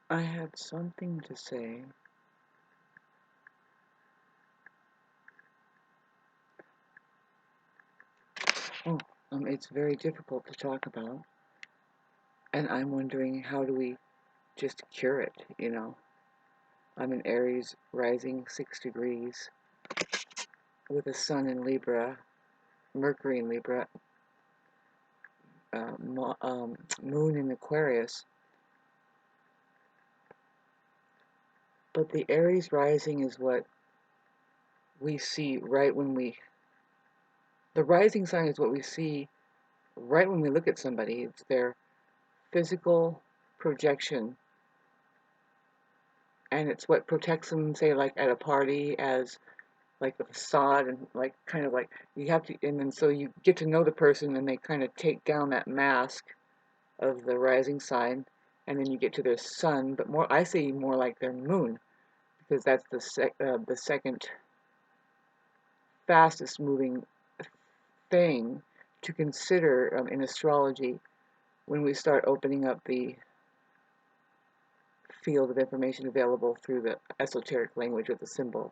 I had something to say. Oh, it's very difficult to talk about, and I'm wondering how do we just cure it, you know? I'm in Aries, rising 6 degrees, with a sun in Libra, Mercury in Libra, moon in Aquarius. But the Aries rising is what we see right when the rising sign is what we see right when we look at somebody. It's their physical projection, and it's what protects them, say, like at a party, as like the facade, and like kind of like you have to, and then so you get to know the person, and they kind of take down that mask of the rising sign, and then you get to their sun, but more, I say more like their moon, because that's the second fastest moving thing to consider in astrology when we start opening up the field of information available through the esoteric language of the symbols,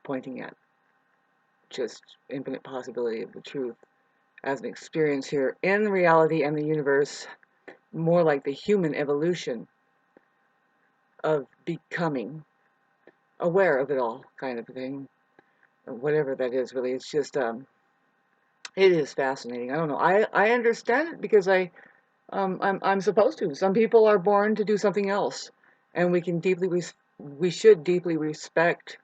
pointing at just infinite possibility of the truth as an experience here in reality and the universe, more like the human evolution of becoming aware of it all, kind of thing, whatever that is. Really, it's just it is fascinating. I don't know. I understand it because I'm supposed to. Some people are born to do something else, and we should deeply respect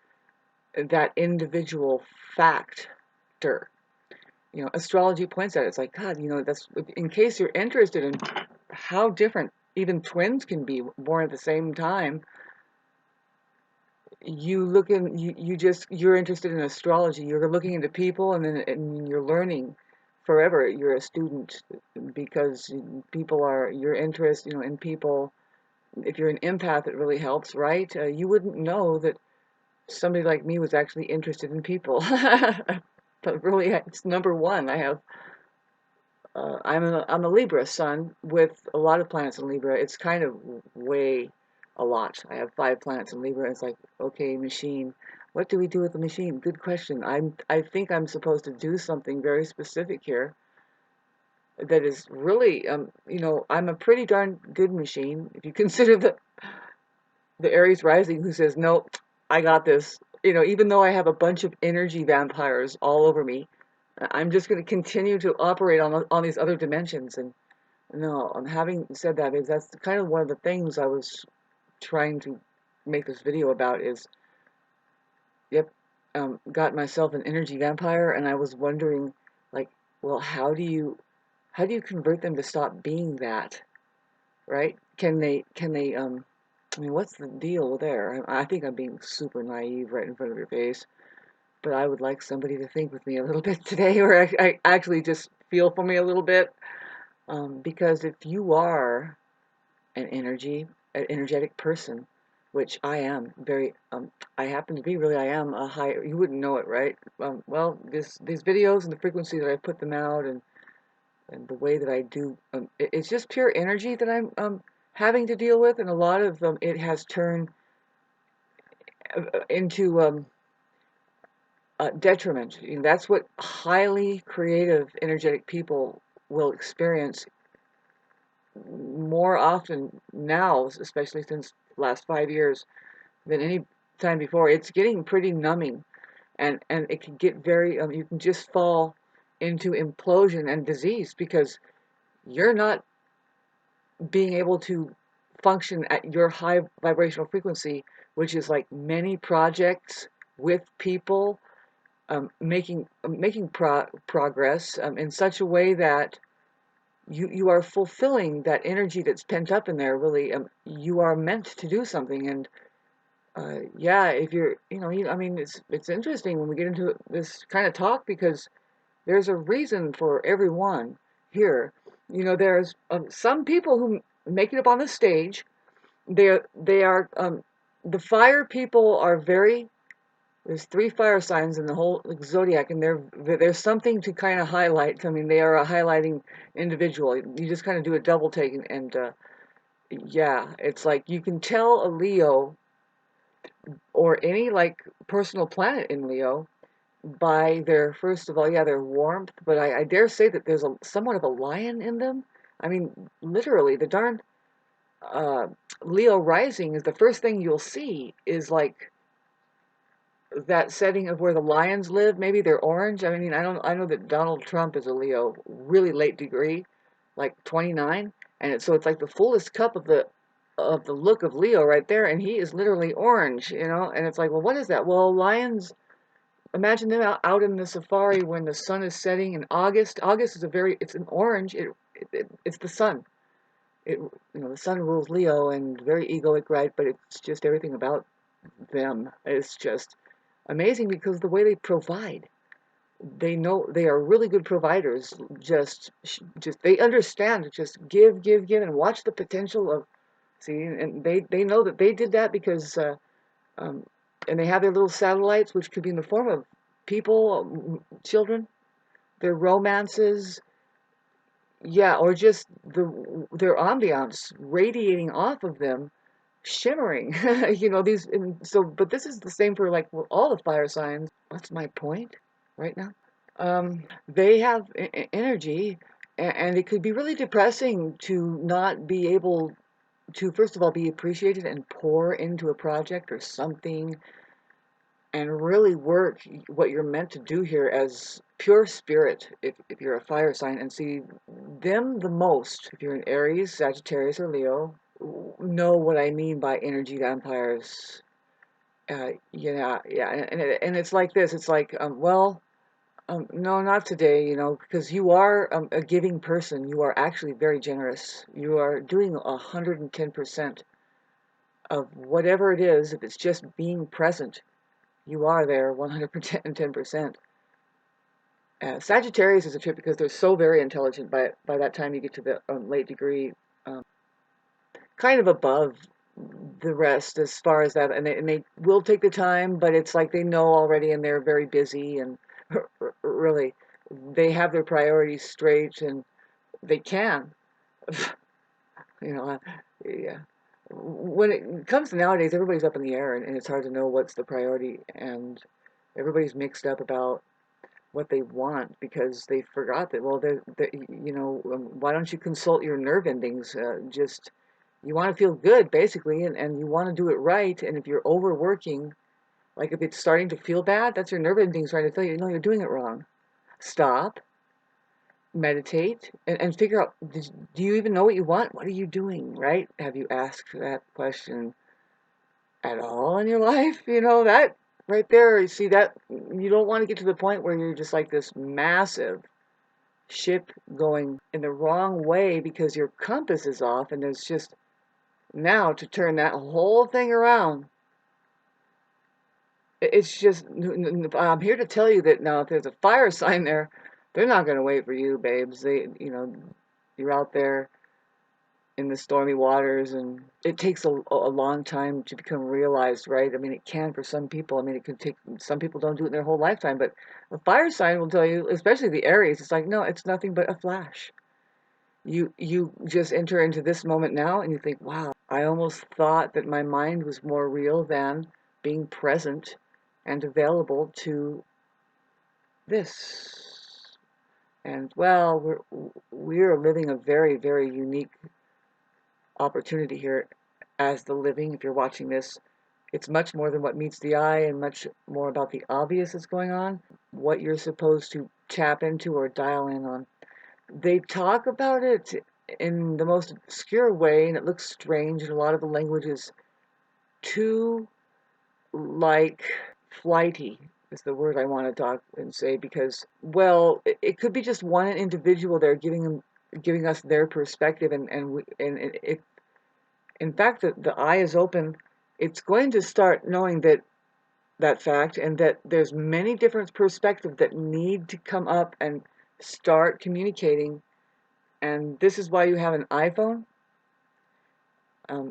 that individual factor. You know, astrology points at it. It's like, God, you know, that's in case you're interested in how different even twins can be born at the same time. You look in, you're interested in astrology. You're looking into people, and you're learning forever. You're a student because people are your interest, you know, in people. If you're an empath, it really helps, right? You wouldn't know that somebody like me was actually interested in people. But really, it's number one. I'm a Libra sun with a lot of planets in Libra. It's kind of way a lot. I have 5 planets in Libra. It's like, okay, machine. What do we do with the machine? Good question. I think I'm supposed to do something very specific here that is really, you know, I'm a pretty darn good machine. If you consider the Aries rising who says, no, I got this. You know, even though I have a bunch of energy vampires all over me, I'm just going to continue to operate on these other dimensions. And no, having said that, that's kind of one of the things I was trying to make this video about is, yep, got myself an energy vampire, and I was wondering, like, well, how do you convert them to stop being that, right? Can they, I mean, what's the deal there? I think I'm being super naive right in front of your face, but I would like somebody to think with me a little bit today, or I actually just feel for me a little bit, because if you are an energetic person, which I am very, I happen to be really, I am a high, you wouldn't know it, right? Well, these videos and the frequency that I put them out, and the way that I do, it's just pure energy that I'm having to deal with, and a lot of it has turned into detriment. You know, that's what highly creative, energetic people will experience more often now, especially since the last 5 years, than any time before. It's getting pretty numbing, and it can get very, you can just fall into implosion and disease because you're not being able to function at your high vibrational frequency, which is like many projects with people, making progress in such a way that you are fulfilling that energy that's pent up in there. Really, you are meant to do something, and yeah, if you're, I mean, it's interesting when we get into this kind of talk because there's a reason for everyone here. You know, there's some people who make it up on the stage. They are the fire people are very. There's 3 fire signs in the whole zodiac, and there's something to kind of highlight. I mean, they are a highlighting individual. You just kind of do a double take, and Yeah, it's like you can tell a Leo or any like personal planet in Leo by their, first of all, yeah, their warmth, but I dare say that there's a somewhat of a lion in them. I mean, literally, the darn uh, Leo rising is the first thing you'll see is like that setting of where the lions live. Maybe they're orange. I mean, I know that Donald Trump is a Leo, really late degree, like 29, and so it's like the fullest cup of the look of Leo right there, and he is literally orange, you know. And it's like, well, what is that? Well, lions. Imagine them out in the safari when the sun is setting in August. August is it's an orange. It's the sun. The sun rules Leo and very egoic, right? But it's just everything about them is just amazing because the way they provide, they know they are really good providers. Just they understand. Just give, give, give, and watch the potential of. See, and they know that they did that because, um, and they have their little satellites, which could be in the form of people, children, their romances, yeah, or just their ambiance radiating off of them, shimmering. These. And so, but this is the same for like all the fire signs. What's my point right now? They have energy, and it could be really depressing to not be able to, first of all, be appreciated and pour into a project or something and really work what you're meant to do here as pure spirit, if you're a fire sign, and see them the most. If you're an Aries, Sagittarius, or Leo, know what I mean by energy vampires. Yeah, and it's like this. It's like, well, no, not today, because you are a giving person. You are actually very generous. You are doing 110% of whatever it is. If it's just being present, you are there 110%. Sagittarius is a trip because they're so very intelligent. By that time, you get to the late degree, um, kind of above the rest as far as that, and they will take the time, but it's like they know already, and they're very busy, and really, they have their priorities straight, and they can, you know, uh, yeah. When it comes to nowadays, everybody's up in the air, and it's hard to know what's the priority, and everybody's mixed up about what they want because they forgot that, well, why don't you consult your nerve endings? Just you want to feel good basically, and you want to do it right, and if you're overworking, like if it's starting to feel bad, that's your nerve endings trying to tell you, no, you're doing it wrong. Stop, meditate, and figure out, do you even know what you want? What are you doing, right? Have you asked that question at all in your life? That right there, you see that you don't want to get to the point where you're just like this massive ship going in the wrong way because your compass is off, and there's just now to turn that whole thing around. It's just, I'm here to tell you that now if there's a fire sign there, they're not going to wait for you, babes. You're out there in the stormy waters, and it takes a long time to become realized, right? I mean, it can for some people. I mean, it can take, some people don't do it in their whole lifetime, but a fire sign will tell you, especially the Aries, it's like, no, it's nothing but a flash. You just enter into this moment now, and you think, wow, I almost thought that my mind was more real than being present and available to this. And well, we're living a very, very unique opportunity here as the living. If you're watching this, it's much more than what meets the eye, and much more about the obvious that's going on, what you're supposed to tap into or dial in on. They talk about it in the most obscure way, and it looks strange, and a lot of the language is too, like, flighty is the word I want to talk and say, because, well, it could be just one individual there giving us their perspective, and it, in fact, the eye is open. It's going to start knowing that fact, and that there's many different perspectives that need to come up and start communicating. And this is why you have an iPhone.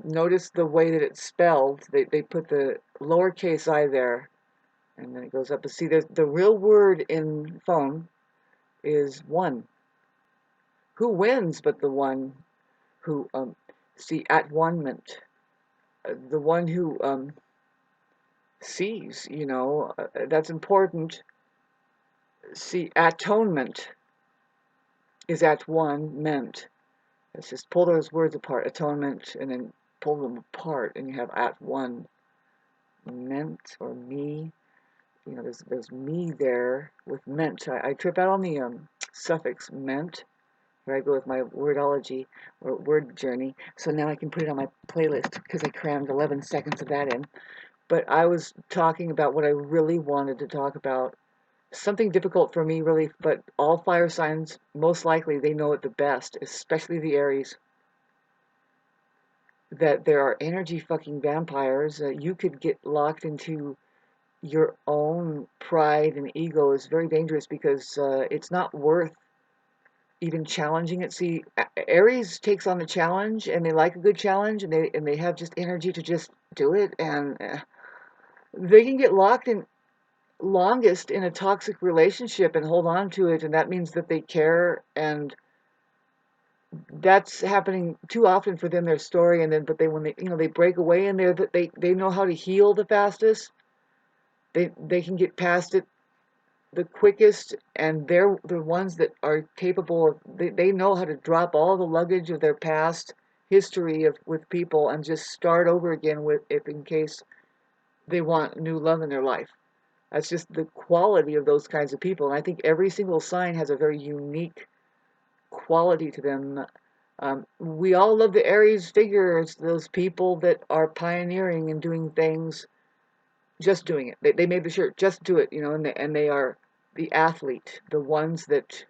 Notice the way that it's spelled. They put the lowercase I there, and then it goes up. But see, the real word in phone is one. Who wins but the one who, See, at one-ment, the one who sees, that's important. See, atonement is at one-ment. Let's just pull those words apart, atonement, and then pull them apart, and you have at one ment or me. There's me there with ment. I trip out on the suffix ment. Here I go with my wordology or word journey. So now I can put it on my playlist because I crammed 11 seconds of that in. But I was talking about what I really wanted to talk about. Something difficult for me, really, but all fire signs, most likely, they know it the best, especially the Aries, that there are energy fucking vampires. You could get locked into your own pride and ego is very dangerous because it's not worth even challenging it. See, Aries takes on the challenge, and they like a good challenge, and they have just energy to just do it, and they can get locked in longest in a toxic relationship and hold on to it, and that means that they care, and that's happening too often for them, their story. And then but when they break away in there, that they know how to heal the fastest. They can get past it the quickest, and they're the ones that are capable of, they know how to drop all the luggage of their past history with people and just start over again with, if in case they want new love in their life. That's just the quality of those kinds of people, and I think every single sign has a very unique quality to them. We all love the Aries figures, those people that are pioneering and doing things, just doing it. They made the shirt, just do it, and they are the athlete, the ones that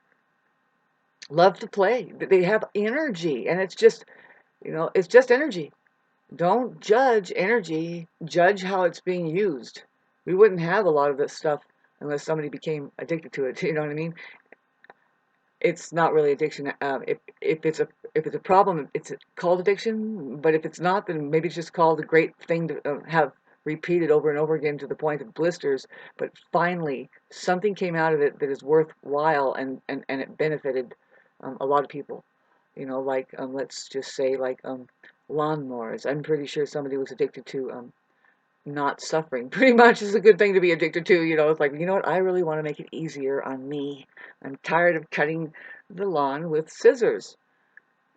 love to play. They have energy, and it's just energy. Don't judge energy, judge how it's being used. We wouldn't have a lot of this stuff unless somebody became addicted to it. You know what I mean? It's not really addiction. If it's a problem, it's called addiction. But if it's not, then maybe it's just called a great thing to have repeated over and over again to the point of blisters. But finally, something came out of it that is worthwhile, and it benefited a lot of people. Like let's just say like lawnmowers. I'm pretty sure somebody was addicted to not suffering. Pretty much is a good thing to be addicted to. It's like, what, I really want to make it easier on me. I'm tired of cutting the lawn with scissors.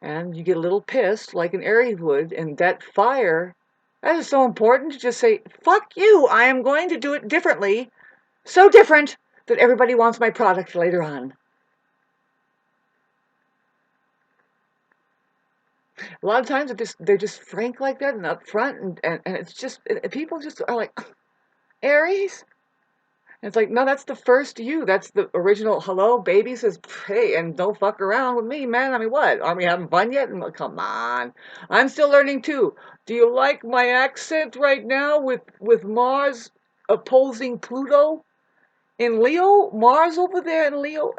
And you get a little pissed like an Aries would, and that fire, that is so important to just say, fuck you, I am going to do it differently. So different that everybody wants my product later on. A lot of times they're just frank like that and upfront, and it's just, people just are like, Aries? It's like, no, that's the first you. That's the original hello, baby says, hey, and don't fuck around with me, man. I mean, what? Are we having fun yet? Come on. I'm still learning too. Do you like my accent right now with Mars opposing Pluto in Leo? Mars over there in Leo?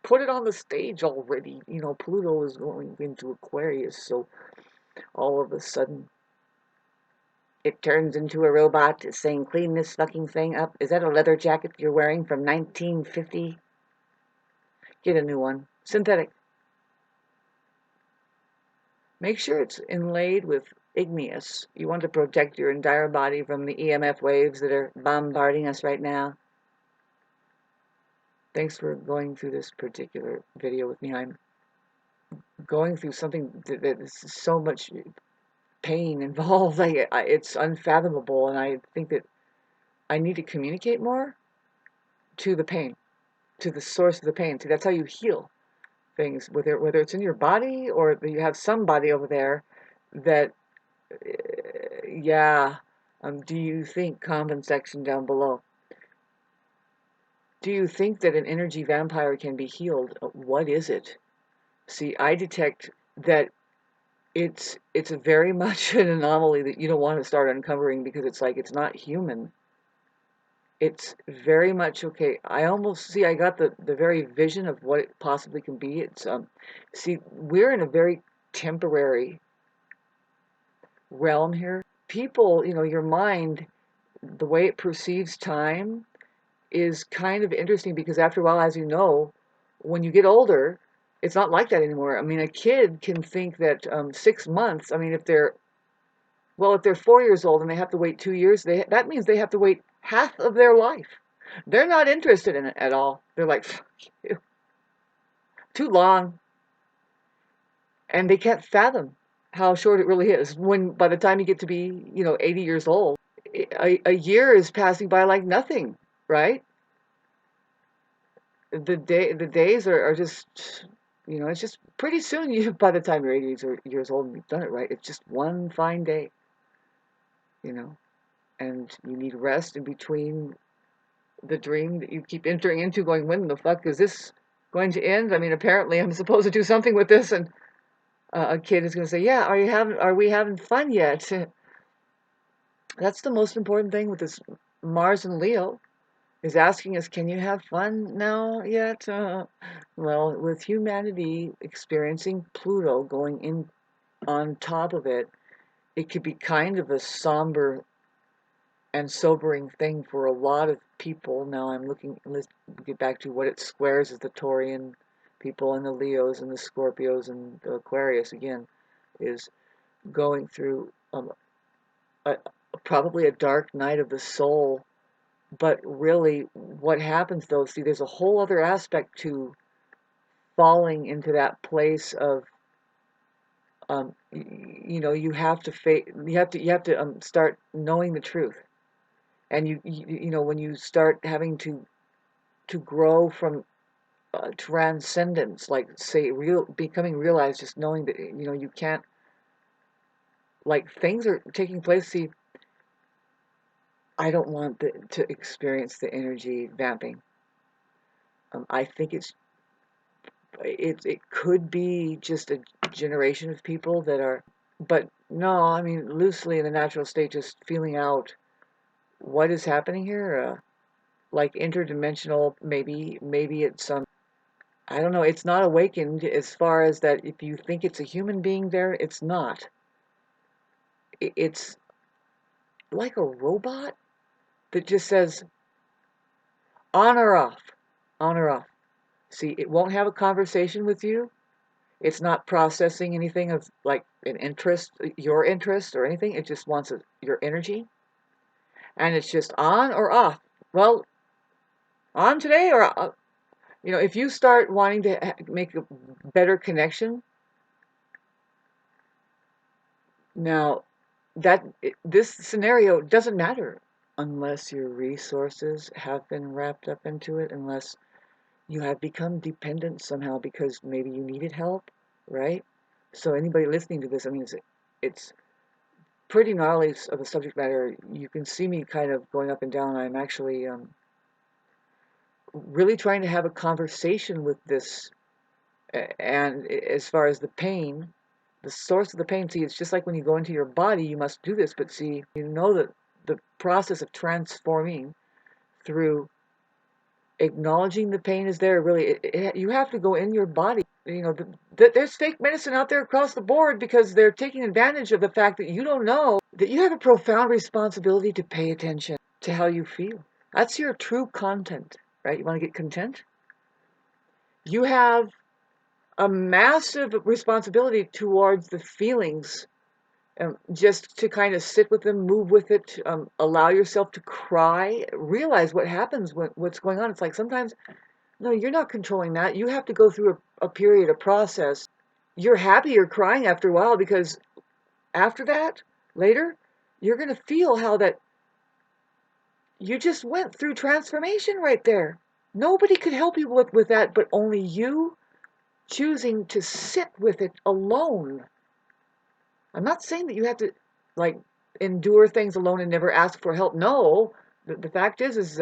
Put it on the stage already. Pluto is going into Aquarius, so all of a sudden it turns into a robot saying, clean this fucking thing up. Is that a leather jacket you're wearing from 1950? Get a new one. Synthetic. Make sure it's inlaid with igneous. You want to protect your entire body from the EMF waves that are bombarding us right now. Thanks for going through this particular video with me. I'm going through something that is so much pain involved. It's unfathomable, and I think that I need to communicate more to the pain, to the source of the pain. See, that's how you heal things, whether it's in your body or you have somebody over there that, yeah. Do you think, comment section down below, do you think that an energy vampire can be healed? What is it? See, I detect that it's a very much an anomaly that you don't want to start uncovering, because it's like, it's not human. It's very much, okay, I almost see, I got the very vision of what it possibly can be. It's see, we're in a very temporary realm here. People, your mind, the way it perceives time is kind of interesting, because after a while, as you know, when you get older, It's not like that anymore. I mean, a kid can think that 6 months. I mean, if they're 4 years old and they have to wait 2 years, that means they have to wait half of their life. They're not interested in it at all. They're like, "Fuck you. Too long," and they can't fathom how short it really is. When by the time you get to be, 80 years old, a year is passing by like nothing, right? The days are just, it's just pretty soon. You by the time you're 80 years old and you've done it right, it's just one fine day, you know, and you need rest in between the dream that you keep entering into, going, when the fuck is this going to end? I mean, apparently I'm supposed to do something with this, and a kid is going to say, yeah, are we having fun yet? That's the most important thing with this Mars and Leo, is asking us, can you have fun now yet? Well, with humanity experiencing Pluto going in on top of it, it could be kind of a somber and sobering thing for a lot of people. Now let's get back to what it squares is the Taurian people and the Leos and the Scorpios and the Aquarius again, is going through a, probably a dark night of the soul. But really, what happens though, see, there's a whole other aspect to falling into that place of, you have to start knowing the truth, and when you start having to grow from transcendence, like say becoming realized, just knowing that you can't, like, things are taking place. See, I don't want to experience the energy vamping. I think it could be just a generation of people that are, but no, I mean, loosely in the natural state, just feeling out what is happening here, like interdimensional, maybe it's I don't know, it's not awakened as far as that. If you think it's a human being there, it's not. It's like a robot that just says on or off, on or off. See, it won't have a conversation with you. It's not processing anything of like an interest, your interest or anything. It just wants your energy, and it's just on or off. Well, on today, or if you start wanting to make a better connection now, this scenario doesn't matter unless your resources have been wrapped up into it, unless you have become dependent somehow because maybe you needed help, right? So anybody listening to this, I mean, it's pretty gnarly of a subject matter. You can see me kind of going up and down. I'm actually really trying to have a conversation with this, and as far as the pain, the source of the pain. See, it's just like when you go into your body, you must do this, but see, that the process of transforming through acknowledging the pain is there. Really, you have to go in your body. There's fake medicine out there across the board because they're taking advantage of the fact that you don't know that you have a profound responsibility to pay attention to how you feel. That's your true content, right? You want to get content? You have a massive responsibility towards the feelings, just to kind of sit with them, move with it, allow yourself to cry, realize what happens when what's going on. It's like sometimes, no, you're not controlling that. You have to go through a period, a process. You're happy you're crying after a while because after that, later, you're going to feel how that you just went through transformation right there. Nobody could help you with that, but only you choosing to sit with it alone. I'm not saying that you have to, like, endure things alone and never ask for help. No, the fact is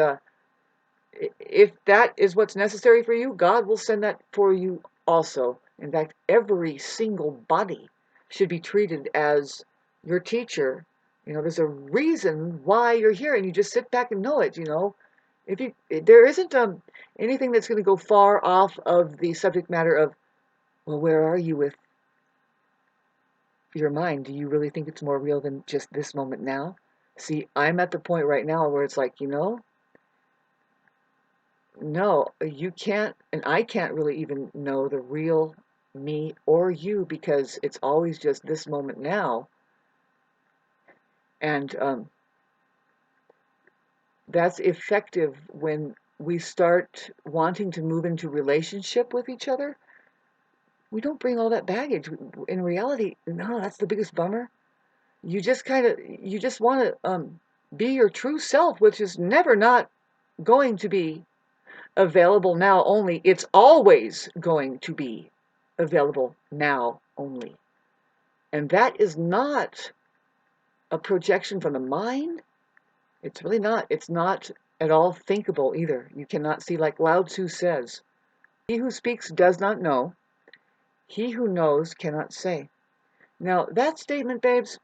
if that is what's necessary for you, God will send that for you also. In fact, every single body should be treated as your teacher. There's a reason why you're here, and you just sit back and know it. If you there isn't anything that's going to go far off of the subject matter of, well, where are you with your mind? Do you really think it's more real than just this moment now? See, I'm at the point right now where it's like, no, you can't, and I can't really even know the real me or you, because it's always just this moment now. And that's effective when we start wanting to move into relationship with each other. We don't bring all that baggage. In reality, no, that's the biggest bummer. You just want to be your true self, which is never not going to be available now only. It's always going to be available now only. And that is not a projection from the mind. It's really not. It's not at all thinkable either. You cannot see, like Lao Tzu says, he who speaks does not know. He who knows cannot say. Now, that statement, babes,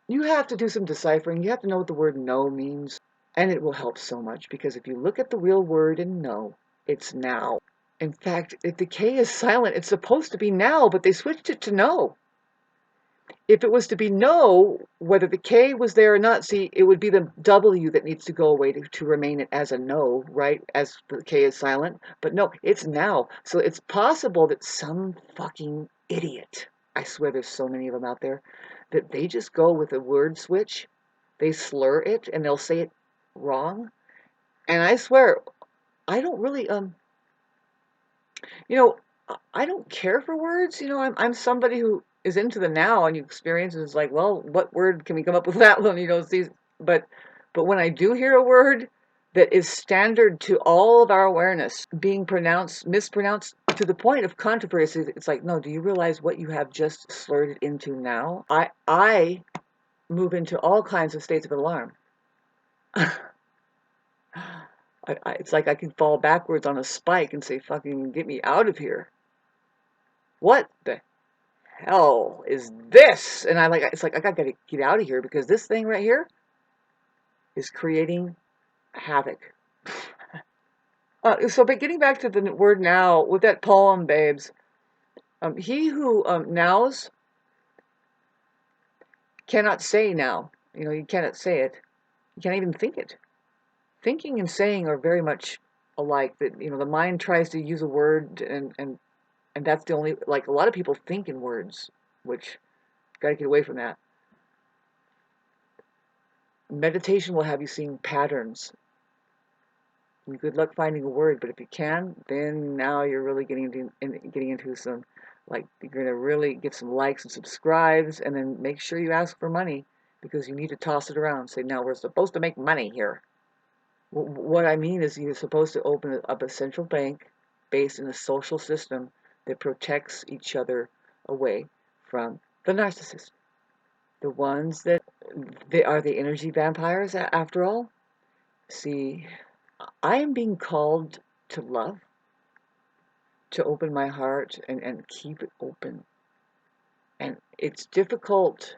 you have to do some deciphering. You have to know what the word know means. And it will help so much, because if you look at the real word in know, it's now. In fact, if the K is silent, it's supposed to be now, but they switched it to no. If it was to be no, whether the K was there or not, see, it would be the W that needs to go away to remain it as a no, right? As the K is silent. But no, it's now. So it's possible that some fucking idiot, I swear there's so many of them out there, that they just go with a word switch, they slur it, and they'll say it wrong. And I swear, I don't really, you know, I don't care for words. I'm somebody who is into the now, and you experience is like, well, what word can we come up with that one? But when I do hear a word that is standard to all of our awareness being mispronounced to the point of controversy, it's like, no, do you realize what you have just slurred it into now? I move into all kinds of states of alarm. It's like I can fall backwards on a spike and say, fucking get me out of here. What the hell is this? And it's like, I gotta get out of here, because this thing right here is creating havoc. But getting back to the word now, with that poem, babes, he who nows cannot say now. You cannot say it. You can't even think it. Thinking and saying are very much alike. That the mind tries to use a word, and that's the only, like, a lot of people think in words, which gotta get away from that. Meditation will have you seeing patterns. Good luck finding a word, but if you can, then now you're really getting into some, like, you're gonna really get some likes and subscribes, and then make sure you ask for money, because you need to toss it around. Say, now we're supposed to make money here. What I mean is, you're supposed to open up a central bank based in a social system that protects each other away from the narcissist. The ones that they are the energy vampires, after all. See, I am being called to love, to open my heart and keep it open. And it's difficult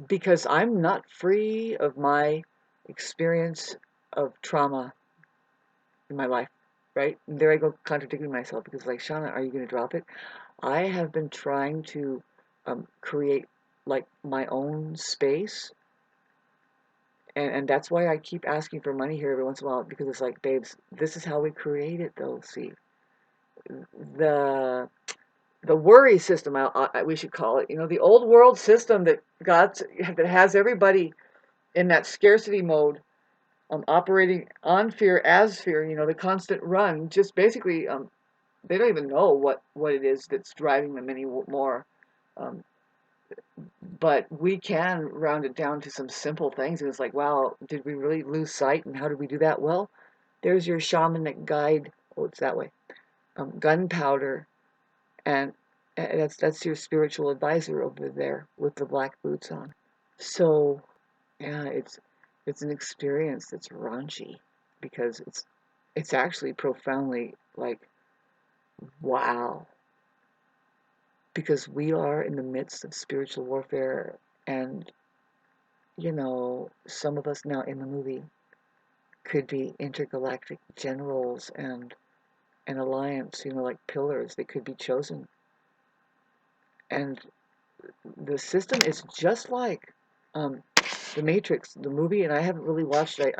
because I'm not free of my experience of trauma in my life, right? And there I go contradicting myself, because, like, Shauna, are you going to drop it? I have been trying to create, like, my own space. And that's why I keep asking for money here every once in a while, because it's like, babes, this is how we create it, though. See, the worry system, we should call it, the old world system that has everybody in that scarcity mode, operating on fear, as fear, the constant run, just basically, they don't even know what it is that's driving them anymore. Um, but we can round it down to some simple things. And it's like, wow, did we really lose sight? And how did we do that? Well, there's your shamanic guide. Oh, it's that way. Gunpowder, and that's your spiritual advisor over there with the black boots on. So, yeah, it's an experience that's raunchy, because it's actually profoundly, like, wow, because we are in the midst of spiritual warfare. And some of us now in the movie could be intergalactic generals and an alliance, like pillars. They could be chosen. And the system is just like the Matrix, the movie, and I haven't really watched it.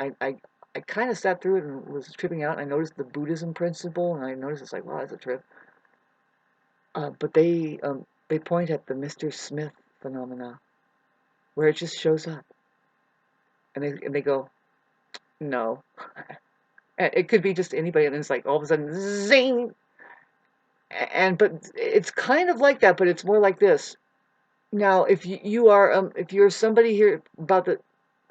I kind of sat through it and was tripping out. And I noticed the Buddhism principle, and I noticed it's like, wow, that's a trip. But they point at the Mr. Smith phenomena, where it just shows up, and they go, no. And it could be just anybody, and it's like all of a sudden, zing. But it's kind of like that, but it's more like this. Now, if you're somebody here about the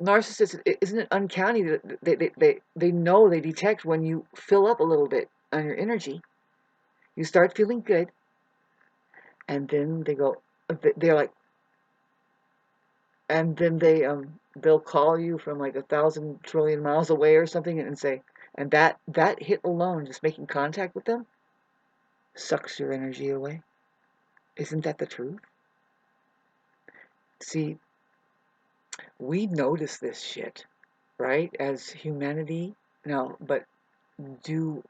narcissist, isn't it uncanny that they know, they detect when you fill up a little bit on your energy, you start feeling good, and then they're like, and then they'll call you from like 1,000 trillion miles away or something and say, and that hit alone, just making contact with them, sucks your energy away. Isn't that the truth? See, we notice this shit, right, as humanity. Now, but do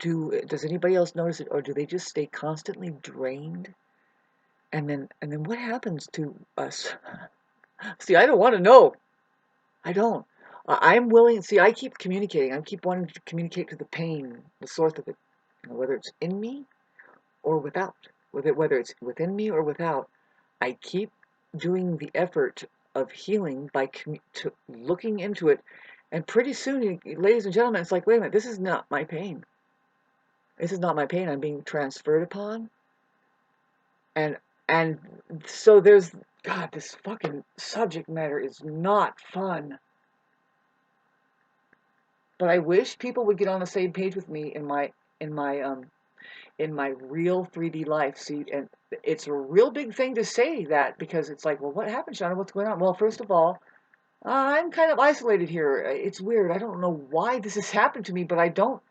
does anybody else notice it, or do they just stay constantly drained? And then what happens to us? See, I don't want to know. I don't. I'm willing. See, I keep communicating. I keep wanting to communicate to the pain, the source of it, whether it's in me or without, whether it's within me or without. I keep doing the effort of healing by looking into it, and pretty soon, ladies and gentlemen, it's like, wait a minute, this is not my pain. This is not my pain. I'm being transferred upon, and and so there's God. This fucking subject matter is not fun. But I wish people would get on the same page with me in my in my real 3D life. See, and it's a real big thing to say that, because it's like, well, what happened, Shauna? What's going on? Well, first of all, I'm kind of isolated here. It's weird. I don't know why this has happened to me, but I don't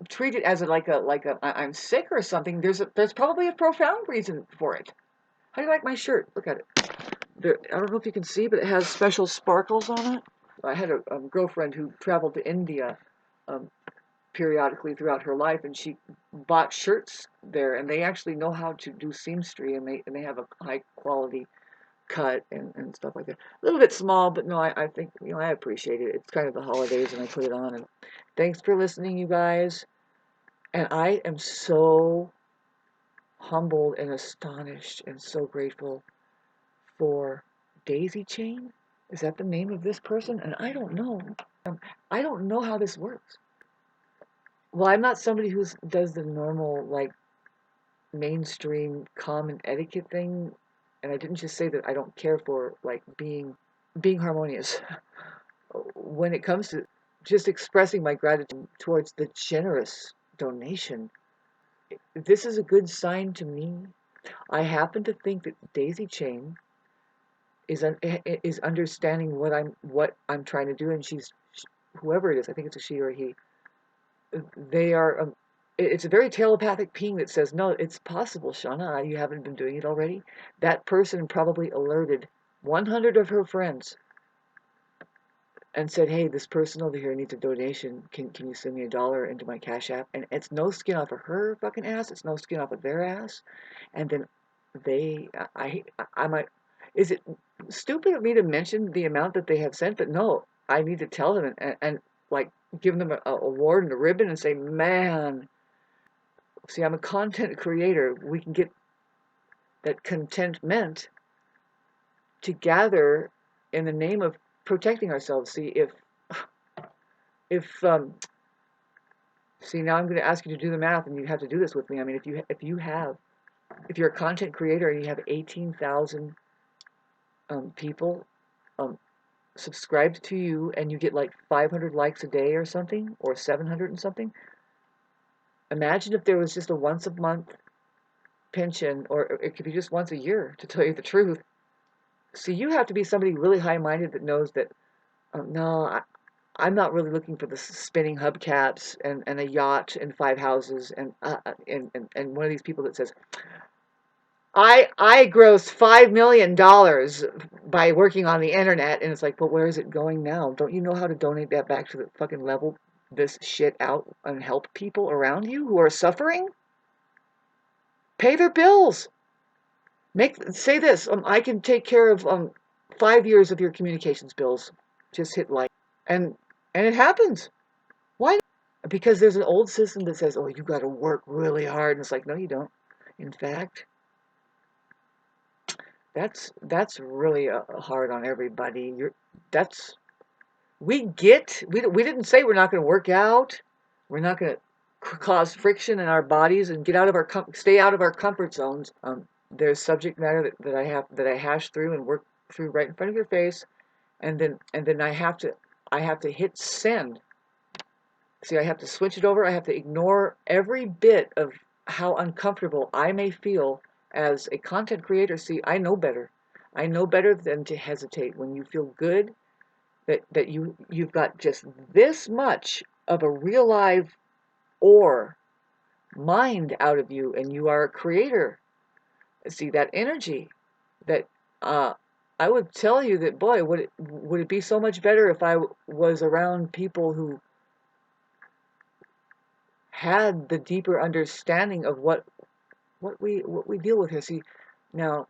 treat it as I'm sick or something. There's probably a profound reason for it. How do you like my shirt? Look at it. I don't know if you can see, but it has special sparkles on it. I had a girlfriend who traveled to India um, periodically throughout her life, and she bought shirts there, and they actually know how to do seamstry, and they have a high quality cut and stuff like that. A little bit small, but no, I think, I appreciate it. It's kind of the holidays, and I put it on. And thanks for listening, you guys. And I am so humbled and astonished and so grateful for Daisy Chain. Is that the name of this person? And I don't know. I don't know how this works. Well, I'm not somebody who does the normal, like, mainstream common etiquette thing. And I didn't just say that I don't care for, like, being harmonious. When it comes to just expressing my gratitude towards the generous donation, this is a good sign to me. I happen to think that Daisy Chain is understanding what I'm trying to do, and she's, whoever it is, I think it's a she or a he. They are. It's a very telepathic ping that says, "No, it's possible, Shauna. You haven't been doing it already." That person probably alerted 100 of her friends and said, "Hey, this person over here needs a donation. Can you send me $1 into my Cash App?" And it's no skin off of her fucking ass. It's no skin off of their ass. And then they, I might. Is it stupid of me to mention the amount that they have sent? But no, I need to tell them and like give them a award and a ribbon and say, man, see, I'm a content creator. We can get that contentment to gather in the name of protecting ourselves. See, if see, now I'm going to ask you to do the math, and you have to do this with me. I mean, if you're a content creator and you have 18,000 people subscribed to you, and you get like 500 likes a day or something, or 700 and something. Imagine if there was just a once a month pension, or it could be just once a year, to tell you the truth. See, you have to be somebody really high-minded that knows that, no, I'm not really looking for the spinning hubcaps and a yacht and 5 houses and one of these people that says, I grossed $5 million by working on the internet, and it's like, but where is it going now? Don't you know how to donate that back to the fucking level this shit out and help people around you who are suffering? Pay their bills. Say this. I can take care of 5 years of your communications bills. Just hit like. And And it happens. Why? Because there's an old system that says, oh, you got to work really hard. And it's like, no, you don't. In fact, that's really hard on everybody. That's we didn't say we're not going to work out. We're not going to cause friction in our bodies and get out of our stay out of our comfort zones. There's subject matter that I hash through and work through right in front of your face, and then I have to hit send. See, I have to switch it over. I have to ignore every bit of how uncomfortable I may feel as a content creator. See, I know better. I know better than to hesitate. When you feel good that you've got just this much of a real live or mind out of you, and you are a creator. See that energy that uh, I would tell you that, boy, would it be so much better if I was around people who had the deeper understanding of what we deal with here. See, now,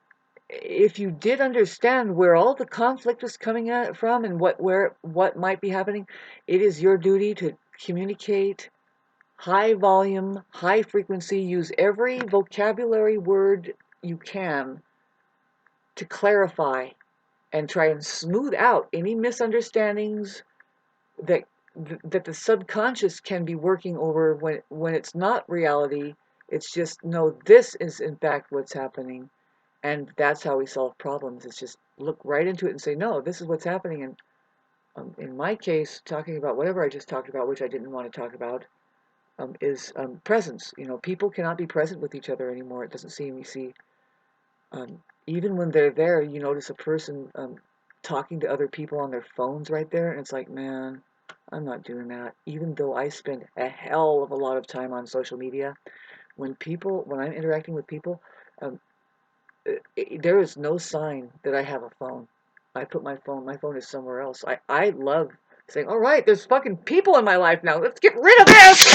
if you did understand where all the conflict was coming from and what might be happening, it is your duty to communicate high volume, high frequency, use every vocabulary word you can to clarify and try and smooth out any misunderstandings that that the subconscious can be working over when it's not reality. It's just, no, this is in fact what's happening, and that's how we solve problems. It's just look right into it and say, no, this is what's happening. And in my case, talking about whatever I just talked about, which I didn't want to talk about, is presence. People cannot be present with each other anymore. It doesn't seem. You see, even when they're there, you notice a person talking to other people on their phones right there, and it's like, man, I'm not doing that. Even though I spend a hell of a lot of time on social media, when I'm interacting with people, um, there is no sign that I have a phone. My phone is somewhere else. I love saying, all right, there's fucking people in my life now. Let's get rid of this!